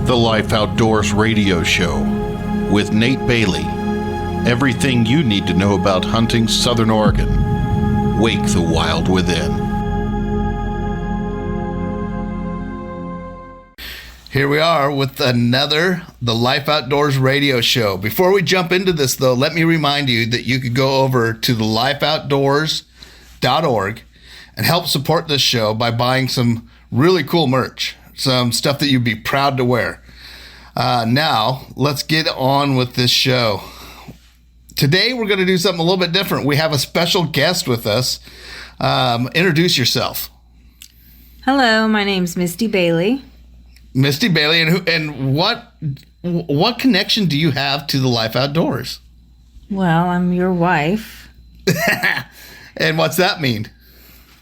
The Life Outdoorz radio show with Nate Bailey. Everything you need to know about hunting Southern Oregon. Wake the wild within. Here we are with another The Life Outdoorz radio show. Before we jump into this, though, let me remind you that you could go over to thelifeoutdoorz.org and help support this show by buying some really cool merch, some stuff that you'd be proud to wear. Now, let's get on with this show. Today, we're going to do something a little bit different. We have a special guest with us. Introduce yourself. Hello, my name's Misty Bailey. Misty Bailey, and what connection do you have to the Life Outdoorz? Well, I'm your wife. And what's that mean?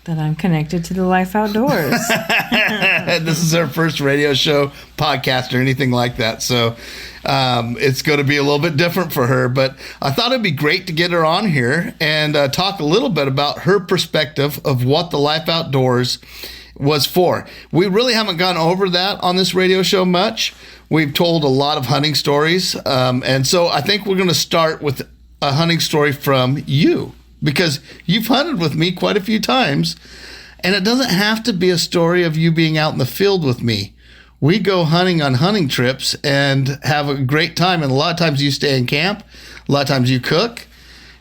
That I'm connected to the Life Outdoorz. This is our first radio show, podcast, or anything like that. So it's going to be a little bit different for her. But I thought it'd be great to get her on here and talk a little bit about her perspective of what the Life Outdoorz was for. We really haven't gone over that on this radio show much. We've told a lot of hunting stories. And so I think we're going to start with a hunting story from you, because you've hunted with me quite a few times, and it doesn't have to be a story of you being out in the field with me. We go hunting on hunting trips and have a great time, and a lot of times you stay in camp, a lot of times you cook.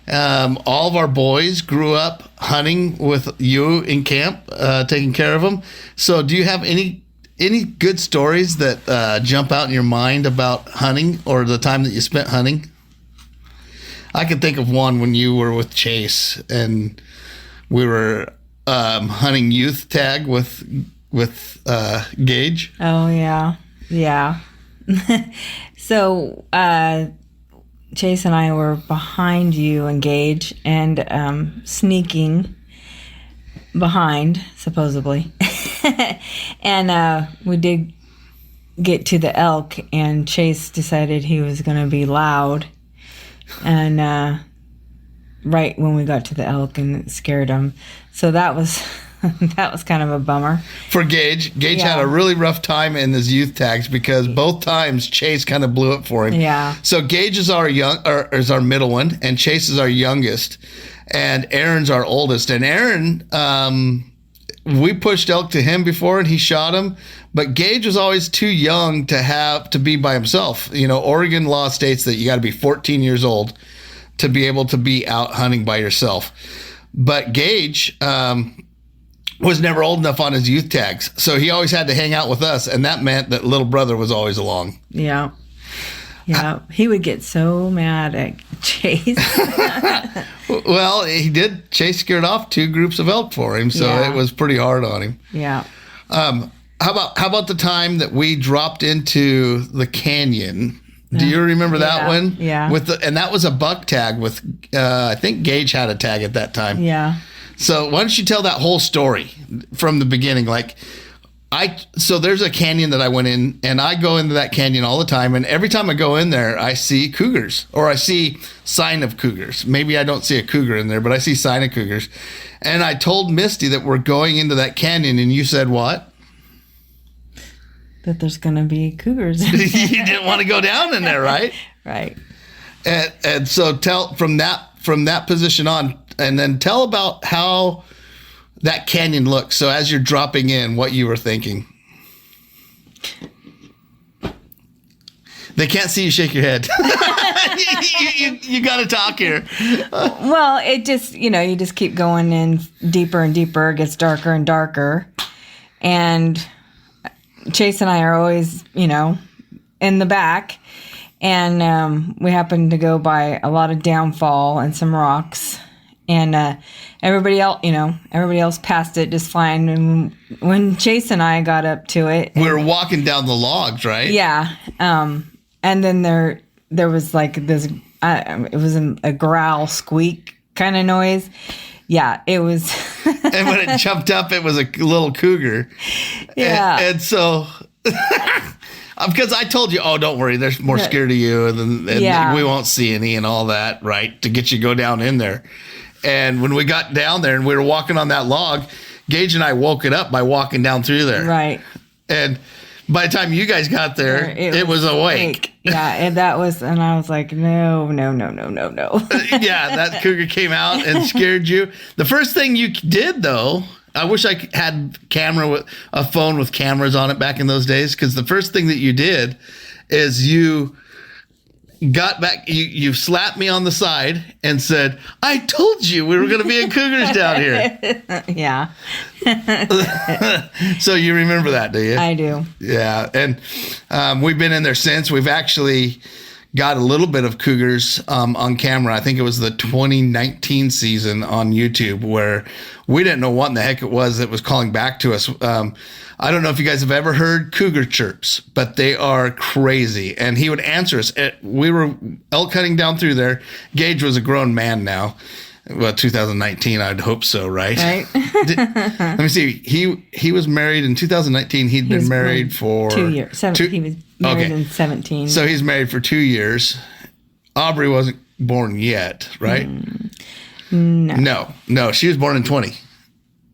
All of our boys grew up hunting with you in camp, taking care of them. So do you have any good stories that jump out in your mind about hunting or the time that you spent hunting? I can think of one when you were with Chase and we were hunting youth tag with Gage. Oh, yeah. Yeah. So Chase and I were behind you and Gage and sneaking behind, supposedly. And we did get to the elk, and Chase decided he was going to be loud. And right when we got to the elk, and it scared him. So that was that was kind of a bummer. For Gage had a really rough time in his youth tags because both times Chase kind of blew it for him. Yeah. So Gage is our is our middle one, and Chase is our youngest, and Aaron's our oldest. And Aaron, we pushed elk to him before, and he shot him. But Gage was always too young to be by himself. You know, Oregon law states that you got to be 14 years old to be able to be out hunting by yourself. But Gage was never old enough on his youth tags, so he always had to hang out with us, and that meant that little brother was always along. Yeah. Yeah, he would get so mad at Chase. Well, he did. Chase scared off 2 groups of elk for him, so it was pretty hard on him. Yeah. How about the time that we dropped into the canyon? Do you remember that one? Yeah. And that was a buck tag with, I think Gage had a tag at that time. Yeah. So why don't you tell that whole story from the beginning? So there's a canyon that I went in, and I go into that canyon all the time. And every time I go in there, I see cougars, or I see sign of cougars. Maybe I don't see a cougar in there, but I see sign of cougars. And I told Misty that we're going into that canyon, and you said what? That there's going to be cougars. You didn't want to go down in there, right? Right. And so tell from that position on, and then tell about how that canyon looks. So as you're dropping in, what you were thinking. They can't see you shake your head. you got to talk here. Well, it just, you just keep going in deeper and deeper. It gets darker and darker. And Chase and I are always, in the back. And we happened to go by a lot of downfall and some rocks. And everybody else passed it just fine. And when Chase and I got up to it, we were walking down the logs, right? Yeah. And then there was like this. It was a growl, squeak kind of noise. Yeah, it was. And when it jumped up, it was a little cougar. Yeah. And so. Because I told you, oh, don't worry, there's more scared of you, and we won't see any and all that, right, to get you to go down in there. And when we got down there and we were walking on that log, Gage and I woke it up by walking down through there. Right. And by the time you guys got there, it was awake. Yeah, and I was like, no. Yeah, that cougar came out and scared you. The first thing you did, though, I wish I had a phone with cameras on it back in those days, because the first thing that you did is you got back, you slapped me on the side and said, I told you we were going to be in cougars down here. Yeah. So you remember that, do you? I do. Yeah. And we've been in there since. We've actually got a little bit of cougars on camera. I think it was the 2019 season on YouTube, where we didn't know what in the heck it was that was calling back to us. I don't know if you guys have ever heard cougar chirps, but they are crazy. And he would answer us. We were elk hunting down through there. Gage was a grown man now. Well, 2019, I'd hope so, right? Right. Let me see. He was married in 2019. He'd been married for 2 years. He was married in 17. So he's married for 2 years. Aubrey wasn't born yet, right? No. She was born in 20.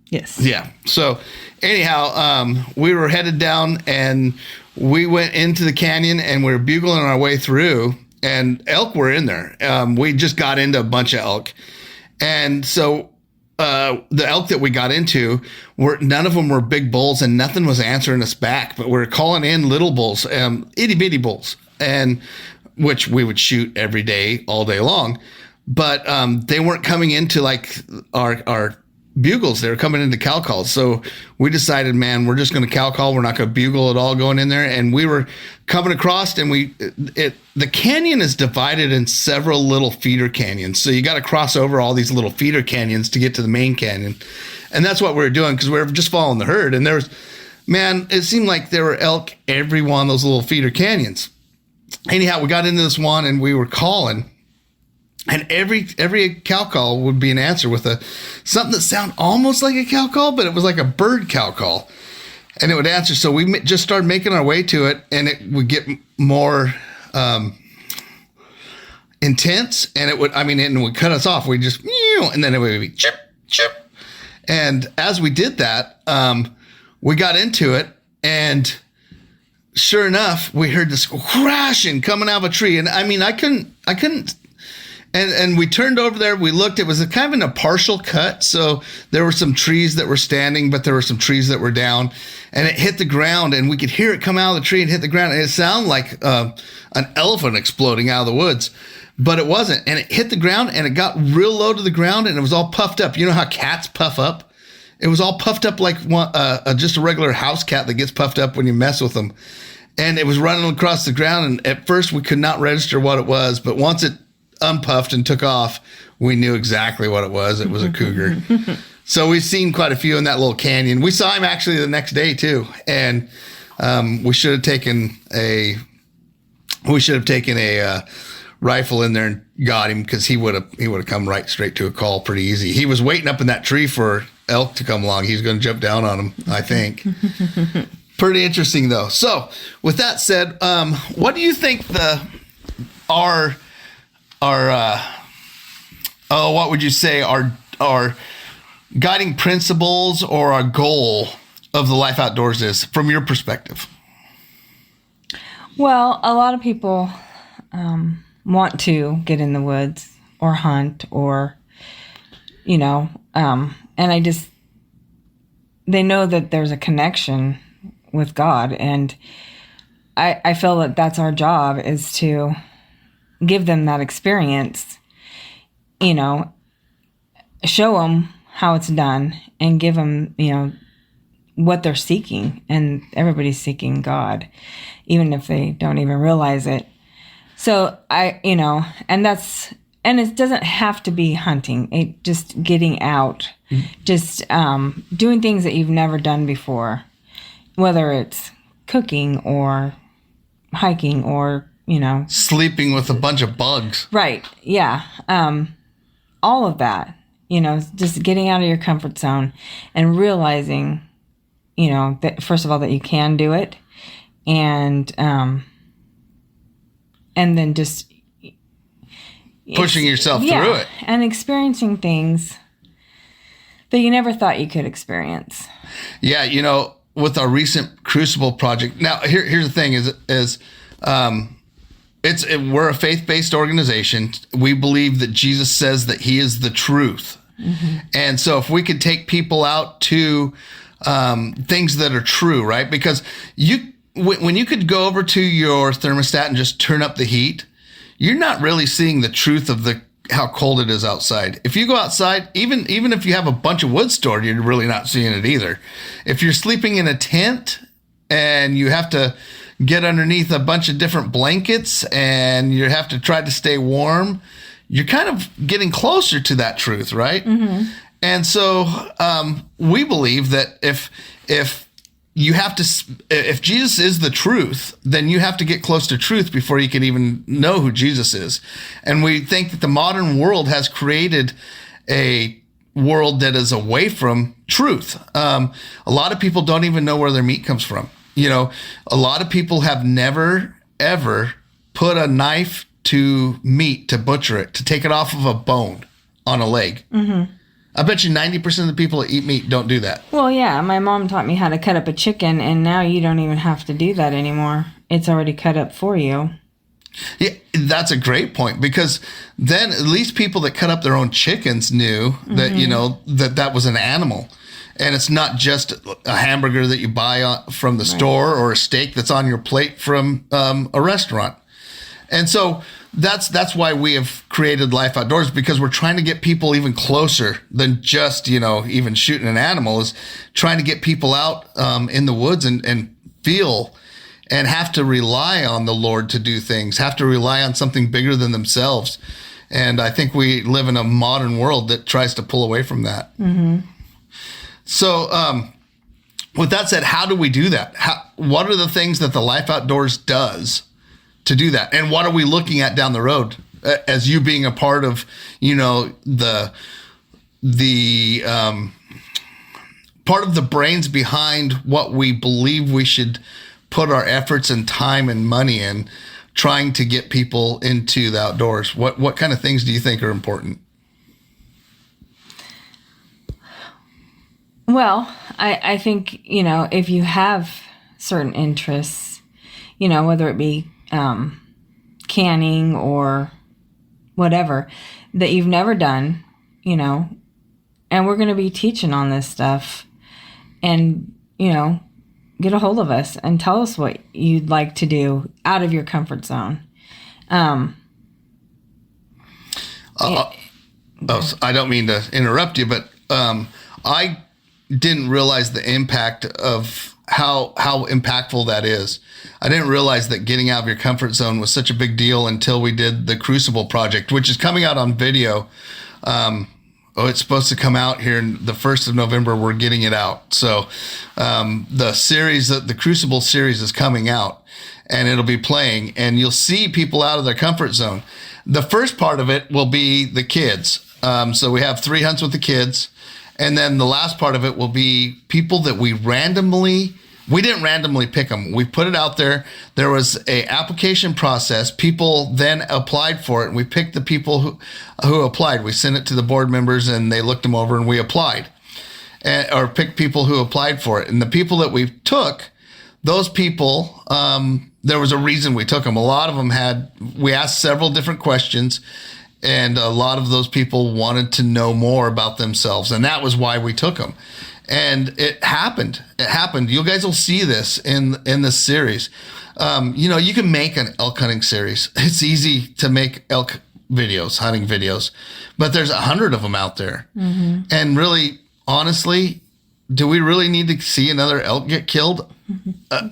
Yes. Yeah. So anyhow, we were headed down and we went into the canyon and we were bugling our way through, and elk were in there. We just got into a bunch of elk. And so the elk that we got into, none of them were big bulls and nothing was answering us back, but we were calling in little bulls, itty bitty bulls, and which we would shoot every day, all day long. But they weren't coming into like our bugles. They were coming into cow calls. So we decided, man, we're just going to cow call. We're not going to bugle at all going in there. And we were coming across, and the canyon is divided in several little feeder canyons. So you got to cross over all these little feeder canyons to get to the main canyon. And that's what we were doing, because we were just following the herd. And it seemed like there were elk every one of those little feeder canyons. Anyhow, we got into this one and we were calling. And every cow call would be an answer with something that sounded almost like a cow call, but it was like a bird cow call. And it would answer. So we just started making our way to it, and it would get more intense. And it would cut us off. We just, and then it would be chip, chip. And as we did that, we got into it, and sure enough, we heard this crashing coming out of a tree. And I couldn't. And we turned over there. We looked. It was kind of in a partial cut. So there were some trees that were standing, but there were some trees that were down. And it hit the ground, and we could hear it come out of the tree and hit the ground. And it sounded like an elephant exploding out of the woods, but it wasn't. And it hit the ground, and it got real low to the ground, and it was all puffed up. You know how cats puff up? It was all puffed up like just a regular house cat that gets puffed up when you mess with them. And it was running across the ground. And at first, we could not register what it was, but once it unpuffed and took off, we knew exactly what it was. It was a cougar. So we've seen quite a few in that little canyon. We saw him actually the next day too, and we should have taken a rifle in there and got him, because he would have come right straight to a call pretty easy. He was waiting up in that tree for elk to come along. He's going to jump down on him, I think. Pretty interesting though. So with that said, what do you think our what would you say our guiding principles or our goal of the Life Outdoorz is, from your perspective? Well, a lot of people want to get in the woods or hunt, or and they know that there's a connection with God, and I feel that that's our job, is to give them that experience, show them how it's done, and give them, what they're seeking. And everybody's seeking God, even if they don't even realize it. So and it doesn't have to be hunting. Just getting out, just doing things that you've never done before, whether it's cooking or hiking or sleeping with a bunch of bugs. Right. Yeah. All of that, just getting out of your comfort zone and realizing, that first of all, that you can do it. And then just pushing yourself through it and experiencing things that you never thought you could experience. Yeah. with our recent Crucible project. Now, here's the thing: we're a faith-based organization. We believe that Jesus says that He is the truth, and so if we could take people out to things that are true, right? Because when you could go over to your thermostat and just turn up the heat, you're not really seeing the truth of how cold it is outside. If you go outside, even if you have a bunch of wood stored, you're really not seeing it either. If you're sleeping in a tent and you have to get underneath a bunch of different blankets and you have to try to stay warm, you're kind of getting closer to that truth, right? Mm-hmm. And so we believe that if Jesus is the truth, then you have to get close to truth before you can even know who Jesus is. And we think that the modern world has created a world that is away from truth. A lot of people don't even know where their meat comes from. A lot of people have never, ever put a knife to meat to butcher it, to take it off of a bone on a leg. Mm-hmm. I bet you 90% of the people that eat meat don't do that. Well, yeah. My mom taught me how to cut up a chicken, and now you don't even have to do that anymore. It's already cut up for you. Yeah, that's a great point, because then at least people that cut up their own chickens knew that, that was an animal. And it's not just a hamburger that you buy from the store or a steak that's on your plate from a restaurant. And so that's why we have created Life Outdoorz, because we're trying to get people even closer than just, even shooting an animal, is trying to get people out in the woods and feel and have to rely on the Lord to do things, have to rely on something bigger than themselves. And I think we live in a modern world that tries to pull away from that. Mm-hmm. So with that said, how do we do that? What are the things that the Life Outdoorz does to do that? And what are we looking at down the road as you being a part of, the part of the brains behind what we believe we should put our efforts and time and money in, trying to get people into the outdoors? What kind of things do you think are important? Well, I think, if you have certain interests, whether it be canning or whatever that you've never done, and we're going to be teaching on this stuff, and, get a hold of us and tell us what you'd like to do out of your comfort zone. I don't mean to interrupt you, but I didn't realize the impact of how impactful that is. I didn't realize that getting out of your comfort zone was such a big deal until we did the Crucible project, which is coming out on video. It's supposed to come out here in the 1st of November. We're getting it out. So the Crucible series is coming out, and it'll be playing, and you'll see people out of their comfort zone. The first part of it will be the kids. So we have 3 hunts with the kids. And then the last part of it will be people that we didn't randomly pick them. We put it out there. There was a application process. People then applied for it, and we picked the people who applied. We sent it to the board members, and they looked them over, and we applied, or picked people who applied for it. And the people that we took, those people, there was a reason we took them. A lot of them we asked several different questions, and a lot of those people wanted to know more about themselves. And that was why we took them. And it happened. You guys will see this in this series. You can make an elk hunting series. It's easy to make elk videos, hunting videos, but there's 100 of them out there. Mm-hmm. And really, honestly, do we really need to see another elk get killed? Mm-hmm.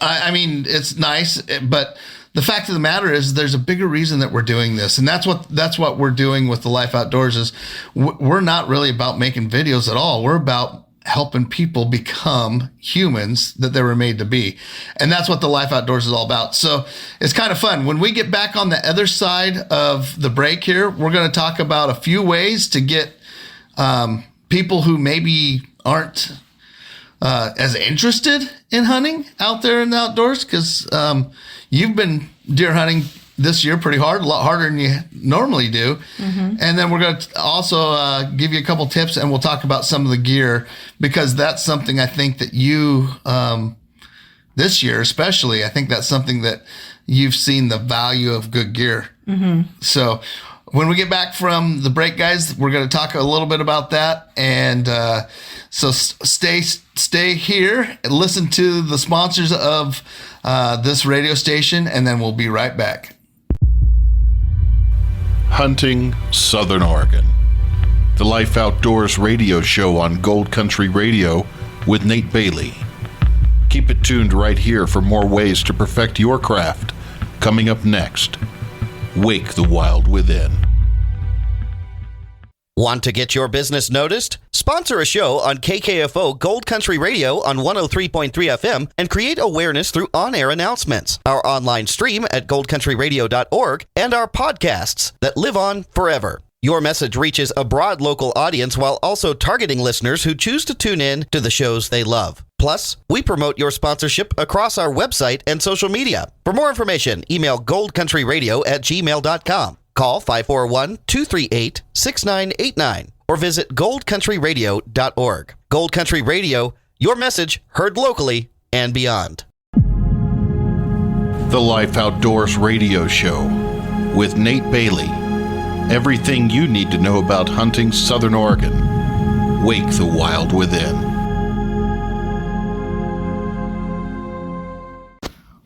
I mean, it's nice, but the fact of the matter is there's a bigger reason that we're doing this. And that's what we're doing with the Life Outdoorz is we're not really about making videos at all. We're about helping people become humans that they were made to be. And that's what the Life Outdoorz is all about. So it's kind of fun. When we get back on the other side of the break here, we're going to talk about a few ways to get people who maybe aren't as interested in hunting out there in the outdoors, because you've been deer hunting this year pretty hard, a lot harder than you normally do. And then we're going to also give you a couple tips, and we'll talk about some of the gear, because that's something I think that you, this year especially, I think that's something that you've seen the value of good gear. So when we get back from the break, guys, we're going to talk a little bit about that. And so stay here and listen to the sponsors of this radio station, and then we'll be right back. Hunting Southern Oregon. The Life Outdoorz radio show on Gold Country Radio with Nate Bailey. Keep it tuned right here for more ways to perfect your craft. Coming up next, Wake the Wild Within. Want to get your business noticed? Sponsor a show on KKFO Gold Country Radio on 103.3 FM and create awareness through on-air announcements, our online stream at goldcountryradio.org, and our podcasts that live on forever. Your message reaches a broad local audience while also targeting listeners who choose to tune in to the shows they love. Plus, we promote your sponsorship across our website and social media. For more information, email goldcountryradio@gmail.com. Call 541-238-6989 or visit goldcountryradio.org. Gold Country Radio, your message heard locally and beyond. The Life Outdoorz radio show with Nate Bailey. Everything you need to know about hunting Southern Oregon. Wake the Wild Within.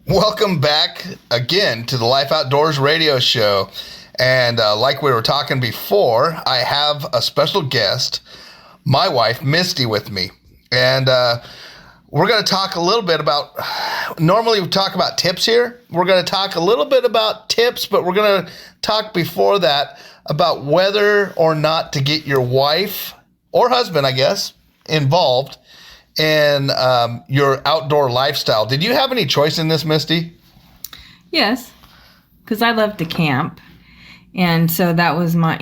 Welcome back again to the Life Outdoorz radio show. And like we were talking before, I have a special guest, my wife, Misty, with me. And we're going to talk a little bit about, normally we talk about tips here. We're going to talk a little bit about tips, but we're going to talk before that about whether or not to get your wife or husband, I guess, involved in your outdoor lifestyle. Did you have any choice in this, Misty? Yes, because I love to camp. And so that was my,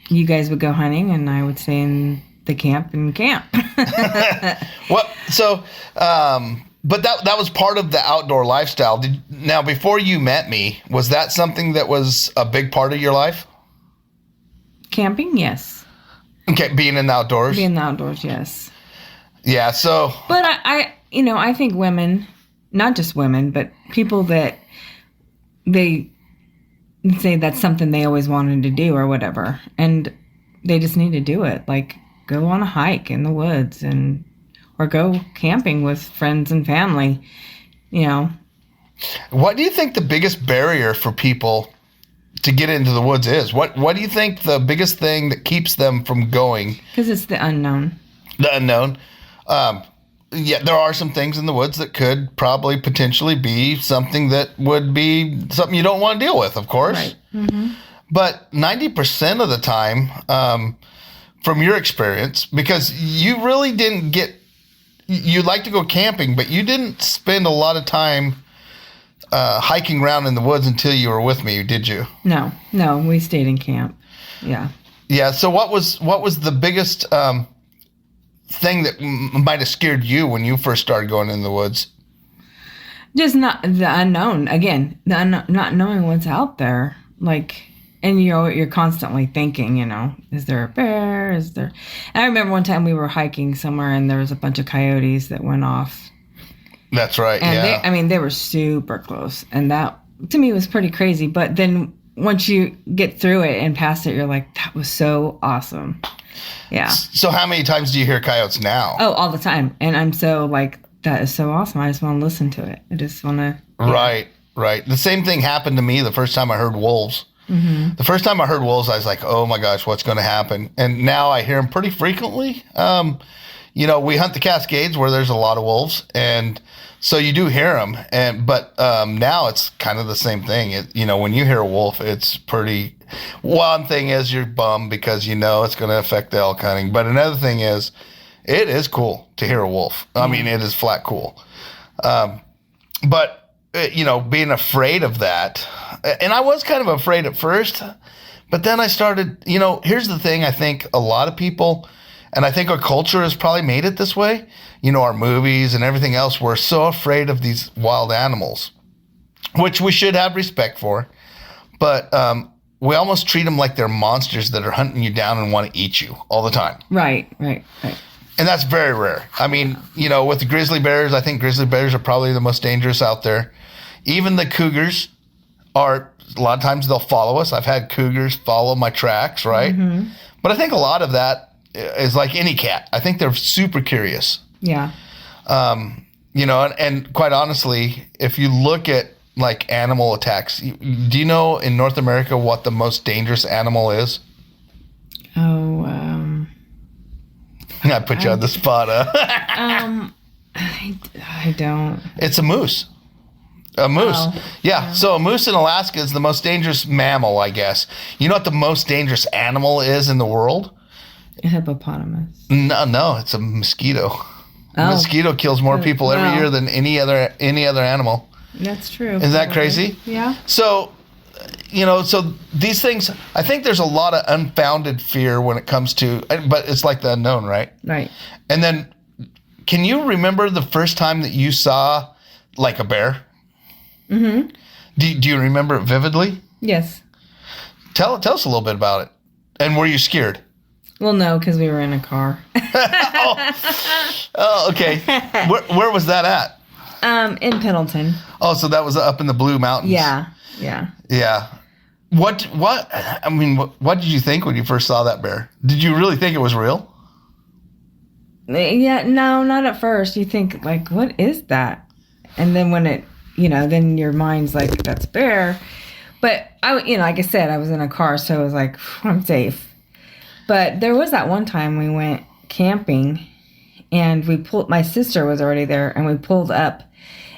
you guys would go hunting and I would stay in the camp and camp. But that was part of the outdoor lifestyle. Now, before you met me, was that something that was a big part of your life? Camping, yes. Okay, being in the outdoors? Being in the outdoors, yes. Yeah, so... But I think women, not just women, but people that they say that's something they always wanted to do or whatever, and they just need to do it. Like, go on a hike in the woods or go camping with friends and family, What do you think the biggest barrier for people to get into the woods is? What do you think the biggest thing that keeps them from going? Because it's the unknown. The unknown. Yeah, there are some things in the woods that could probably potentially be something that would be something you don't want to deal with, of course. Right. Mm-hmm. But 90% of the time, from your experience, because you really didn't you like to go camping, but you didn't spend a lot of time hiking around in the woods until you were with me, did you? No, we stayed in camp. Yeah. Yeah. So what was the biggest thing that might have scared you when you first started going in the woods? Just not the unknown. Again, not knowing what's out there. Like, and you're constantly thinking, is there a bear? Is there? And I remember one time we were hiking somewhere and there was a bunch of coyotes that went off. That's right. And they were super close, and that to me was pretty crazy. But then once you get through it and past it, you're like, that was so awesome. Yeah. So how many times do you hear coyotes now? Oh, all the time. And I'm so like, that is so awesome. I just want to listen to it. I just want to. Yeah. Right. The same thing happened to me the first time I heard wolves. Mm-hmm. The first time I heard wolves, I was like, oh my gosh, what's going to happen? And now I hear them pretty frequently. We hunt the Cascades where there's a lot of wolves. And so you do hear them. But now it's kind of the same thing. When you hear a wolf, it's pretty... One thing is you're bummed because it's going to affect the elk hunting. But another thing is, it is cool to hear a wolf. I mean, it is flat cool. But being afraid of that, and I was kind of afraid at first, but then I started, here's the thing. I think a lot of people, and I think our culture has probably made it this way, our movies and everything else, we're so afraid of these wild animals. which we should have respect for. But we almost treat them like they're monsters that are hunting you down and want to eat you all the time. Right. And that's very rare. I mean, with the grizzly bears, I think grizzly bears are probably the most dangerous out there. Even the cougars are, a lot of times they'll follow us. I've had cougars follow my tracks, right? Mm-hmm. But I think a lot of that is like any cat. I think they're super curious. Yeah. And quite honestly, if you look at like animal attacks, do you know in North America what the most dangerous animal is? Oh, I put you on the spot. I don't. It's a moose. A moose. Oh, yeah. So a moose in Alaska is the most dangerous mammal, I guess. You know what the most dangerous animal is in the world? A hippopotamus. No, it's a mosquito. A mosquito kills more people every year than any other animal. That's true. Isn't that crazy? Yeah. So, so these things, I think there's a lot of unfounded fear when it comes to, but it's like the unknown, right? Right. And then, can you remember the first time that you saw like a bear? Mm-hmm. Do you remember it vividly? Yes. Tell us a little bit about it. And were you scared? Well, no, because we were in a car. Oh, okay. Where was that at? In Pendleton. Oh, so that was up in the Blue Mountains. Yeah. What did you think when you first saw that bear? Did you really think it was real? Yeah, no, not at first. You think like, what is that? And then when it, then your mind's like, that's bear. But like I said, I was in a car, so it was like, I'm safe. But there was that one time we went camping and my sister was already there and we pulled up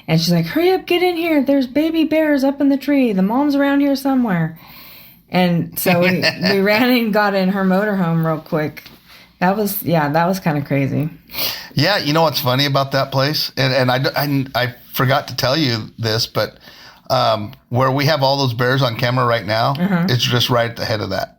and she's like, hurry up, get in here. There's baby bears up in the tree. The mom's around here somewhere. And so we ran and got in her motorhome real quick. That was kind of crazy. Yeah. You know what's funny about that place? And I forgot to tell you this, but where we have all those bears on camera right now, it's just right at the head of that.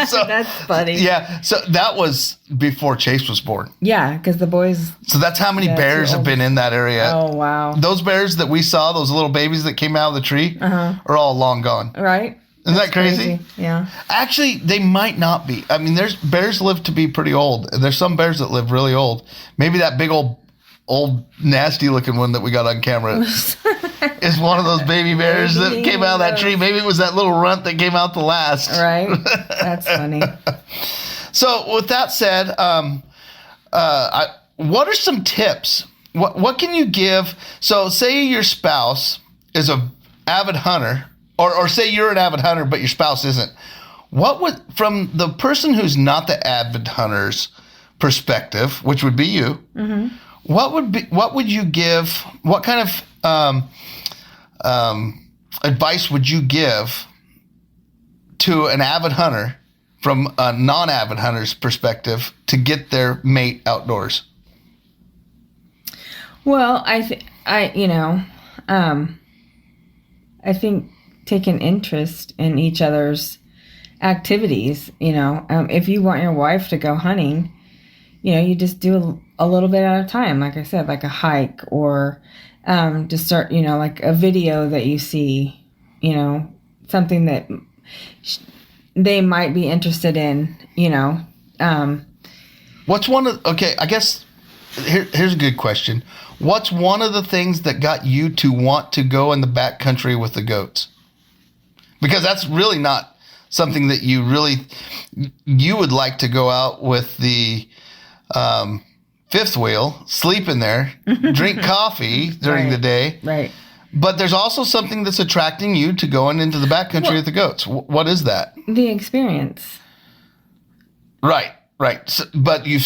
So, that's funny. Yeah. So that was before Chase was born. Yeah, because the boys. So that's how many bears have been in that area. Oh, wow. Those bears that we saw, those little babies that came out of the tree, are all long gone. Right. Isn't that crazy? Yeah. Actually, they might not be. I mean, there's bears live to be pretty old. There's some bears that live really old. Maybe that big old nasty looking one that we got on camera is one of those baby bears that came out of that tree. Maybe it was that little runt that came out the last. Right. That's funny. So with that said, what are some tips? What can you give? So say your spouse is an avid hunter, or say you're an avid hunter, but your spouse isn't. What would, from the person who's not the avid hunter's perspective, which would be you, what would you give? What kind of advice would you give to an avid hunter from a non-avid hunter's perspective to get their mate outdoors? Well, I think taking interest in each other's activities. If you want your wife to go hunting, you just do a little bit at a time. Like I said, like a hike or just start, like a video that you see, something that they might be interested in, What's I guess here's a good question. What's one of the things that got you to want to go in the backcountry with the goats? Because that's really not something that you would like to go out with the fifth wheel, sleep in there, drink coffee during the day. Right. But there's also something that's attracting you to going into the backcountry with the goats. What is that? The experience. Right. So, but you've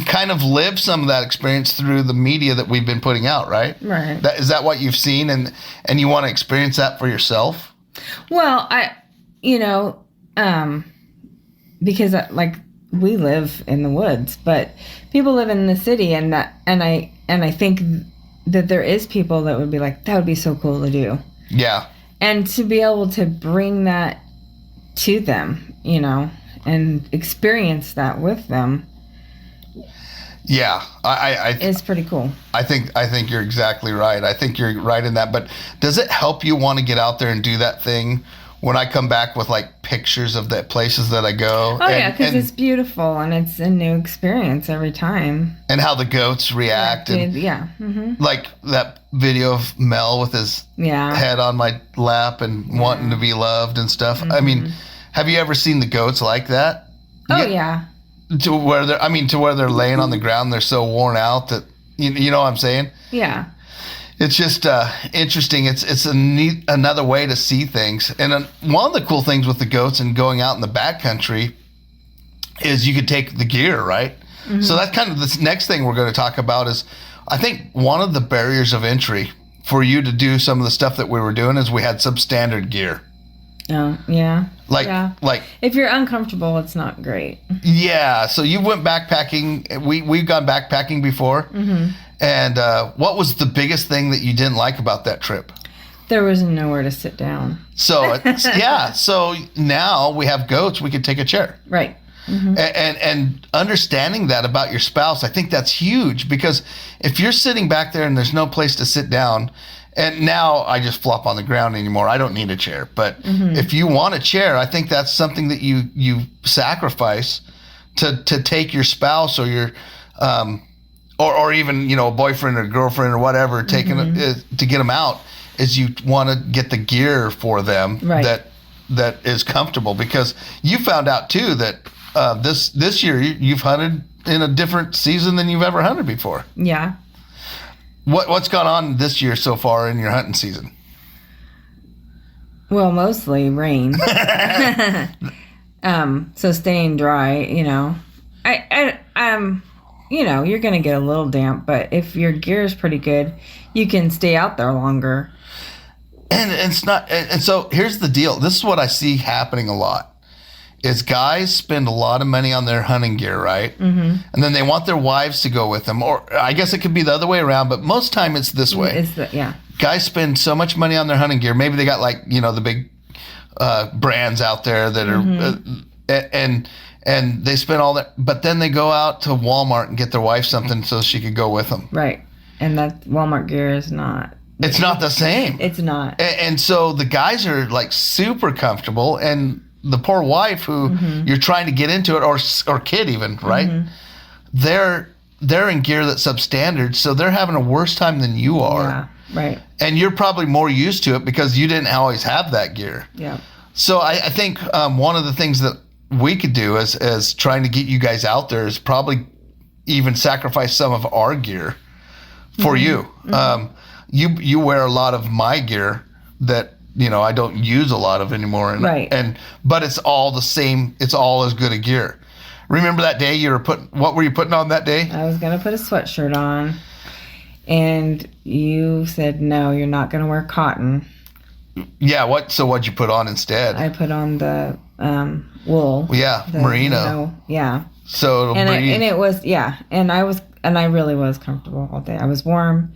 kind of lived some of that experience through the media that we've been putting out, right? Right. Is that what you've seen and you want to experience that for yourself? Well, because we live in the woods, but people live in the city, and I think that there is people that would be like, that would be so cool to do. Yeah. And to be able to bring that to them, and experience that with them. Yeah, It's pretty cool. I think you're exactly right. I think you're right in that. But does it help you want to get out there and do that thing when I come back with like pictures of the places that I go? Oh, yeah, because it's beautiful and it's a new experience every time. And how the goats react. And like that video of Mel with his head on my lap and wanting to be loved and stuff. I mean, have you ever seen the goats like that? Oh, yeah. To where they're laying on the ground, they're so worn out that you know what I'm saying? Yeah. It's just interesting. It's another way to see things. And one of the cool things with the goats and going out in the backcountry is you could take the gear, right? Mm-hmm. So that's kind of the next thing we're going to talk about is I think one of the barriers of entry for you to do some of the stuff that we were doing is we had substandard gear. Oh, yeah. Like if you're uncomfortable, it's not great. Yeah. So you went backpacking. We've gone backpacking before. Mm-hmm. And what was the biggest thing that you didn't like about that trip? There was nowhere to sit down. So so now we have goats. We can take a chair. Right. Mm-hmm. And understanding that about your spouse, I think that's huge because if you're sitting back there and there's no place to sit down. And now I just flop on the ground anymore. I don't need a chair. But if you want a chair, I think that's something that you sacrifice to take your spouse or your or even a boyfriend or girlfriend or whatever taking to get them out is you want to get the gear for them that is comfortable because you found out too that this year you've hunted in a different season than you've ever hunted before. Yeah. What's gone on this year so far in your hunting season? Well, mostly rain. So staying dry, you're going to get a little damp, but if your gear is pretty good, you can stay out there longer. And it's not, and so here's the deal. This is what I see happening a lot. Is guys spend a lot of money on their hunting gear, right? Mm-hmm. And then they want their wives to go with them. Or I guess it could be the other way around, but most time it's this way. Guys spend so much money on their hunting gear. Maybe they got the big brands out there that are, and they spend all that. But then they go out to Walmart and get their wife something so she could go with them. Right. And that Walmart gear is not. It's not the same. It's not. And so the guys are like super comfortable and the poor wife who you're trying to get into it or kid even, right? They're in gear that's substandard, so they're having a worse time than you are. Yeah, right. And you're probably more used to it because you didn't always have that gear. Yeah. So I think one of the things that we could do as trying to get you guys out there is probably even sacrifice some of our gear for you. You wear a lot of my gear that I don't use a lot of anymore. But it's all the same. It's all as good a gear. Remember that day what were you putting on that day? I was going to put a sweatshirt on and you said, no, you're not going to wear cotton. Yeah. What'd you put on instead? I put on the wool. Yeah. Merino. Yeah. So it'll breathe. And it was, and I really was comfortable all day. I was warm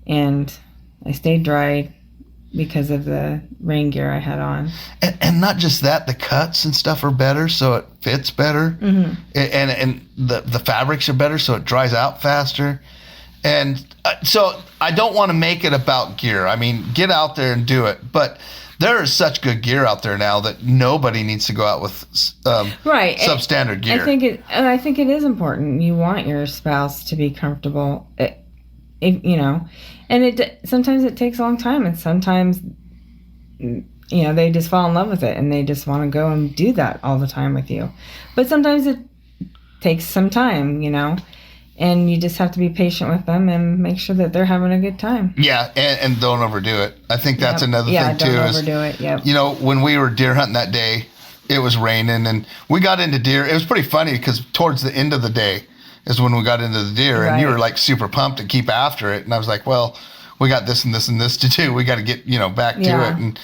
and I stayed dry because of the rain gear I had on. And not just that, the cuts and stuff are better, so it fits better. Mm-hmm. And the fabrics are better, so it dries out faster. And so I don't want to make it about gear. I mean, get out there and do it. But there is such good gear out there now that nobody needs to go out with substandard gear. I think it is important. You want your spouse to be comfortable. And sometimes it takes a long time, and sometimes, they just fall in love with it, and they just want to go and do that all the time with you. But sometimes it takes some time, and you just have to be patient with them and make sure that they're having a good time. Yeah, and don't overdo it. I think that's another thing, too. Yeah, don't overdo it, yep. When we were deer hunting that day, it was raining, and we got into deer. It was pretty funny because towards the end of the day, is when we got into the deer, and you were like super pumped to keep after it. And I was like, well, we got this and this and this to do. We got to get, back to it. And,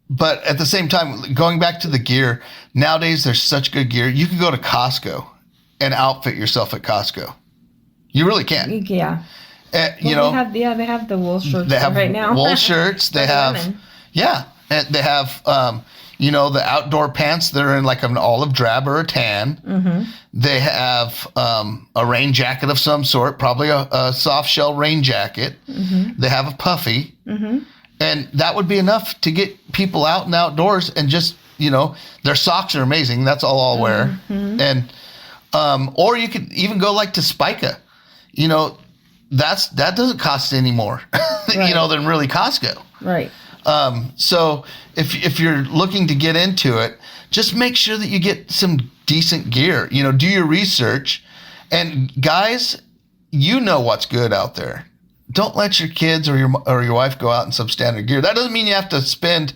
but at the same time, going back to the gear, nowadays there's such good gear. You can go to Costco and outfit yourself at Costco. You really can. Yeah. They have the wool shirts they have right now. Wool shirts. They have, and they have, the outdoor pants, they're in like an olive drab or a tan. They have a rain jacket of some sort, probably a soft shell rain jacket. They have a puffy. And that would be enough to get people out and outdoors, and just, their socks are amazing. That's all I'll wear. And, or you could even go like to Spica, that doesn't cost any more, than really Costco. Right. So if you're looking to get into it, just make sure that you get some decent gear, do your research. And guys, what's good out there. Don't let your kids or your wife go out in substandard gear. That doesn't mean you have to spend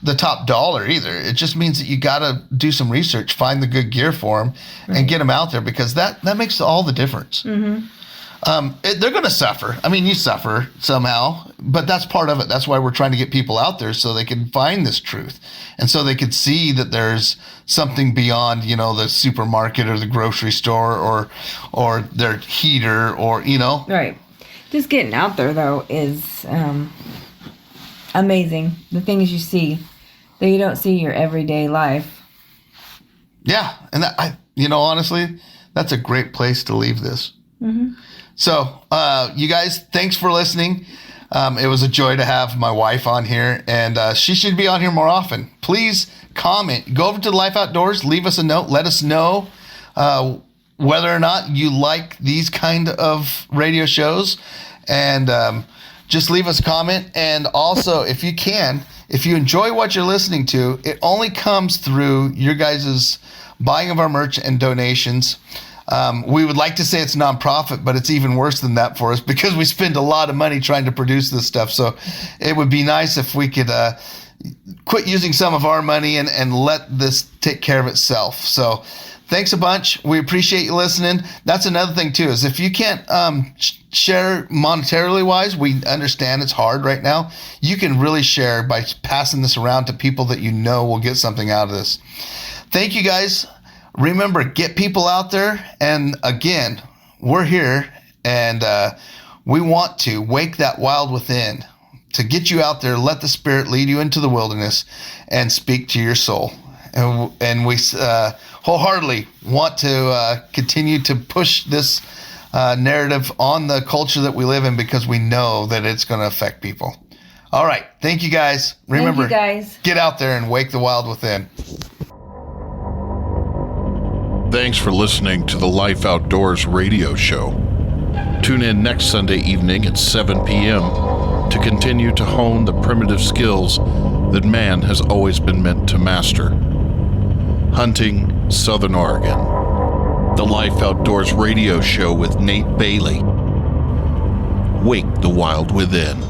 the top dollar either. It just means that you got to do some research, find the good gear for them, and get them out there, because that makes all the difference. They're going to suffer. I mean, you suffer somehow, but that's part of it. That's why we're trying to get people out there, so they can find this truth, and so they can see that there's something beyond, the supermarket or the grocery store or their heater or. Right. Just getting out there, though, is amazing. The things you see that you don't see in your everyday life. Yeah, and honestly, that's a great place to leave this. So, you guys, thanks for listening. It was a joy to have my wife on here, and she should be on here more often. Please comment. Go over to Life Outdoorz, leave us a note, let us know whether or not you like these kind of radio shows, and just leave us a comment. And also, if you enjoy what you're listening to, it only comes through your guys' buying of our merch and donations. We would like to say it's nonprofit, but it's even worse than that for us, because we spend a lot of money trying to produce this stuff. So it would be nice if we could quit using some of our money and let this take care of itself. So thanks a bunch. We appreciate you listening. That's another thing too, is if you can't share monetarily wise, we understand it's hard right now. You can really share by passing this around to people that will get something out of this. Thank you guys. Remember, get people out there. And again, we're here, and we want to wake that wild within, to get you out there, let the Spirit lead you into the wilderness and speak to your soul. And we wholeheartedly want to continue to push this narrative on the culture that we live in, because we know that it's going to affect people. All right. Thank you, guys. Remember, get out there and wake the wild within. Thanks for listening to the Life Outdoorz radio show. Tune in next Sunday evening at 7 p.m. to continue to hone the primitive skills that man has always been meant to master. Hunting, Southern Oregon. The Life Outdoorz radio show with Nate Bailey. Wake the wild within.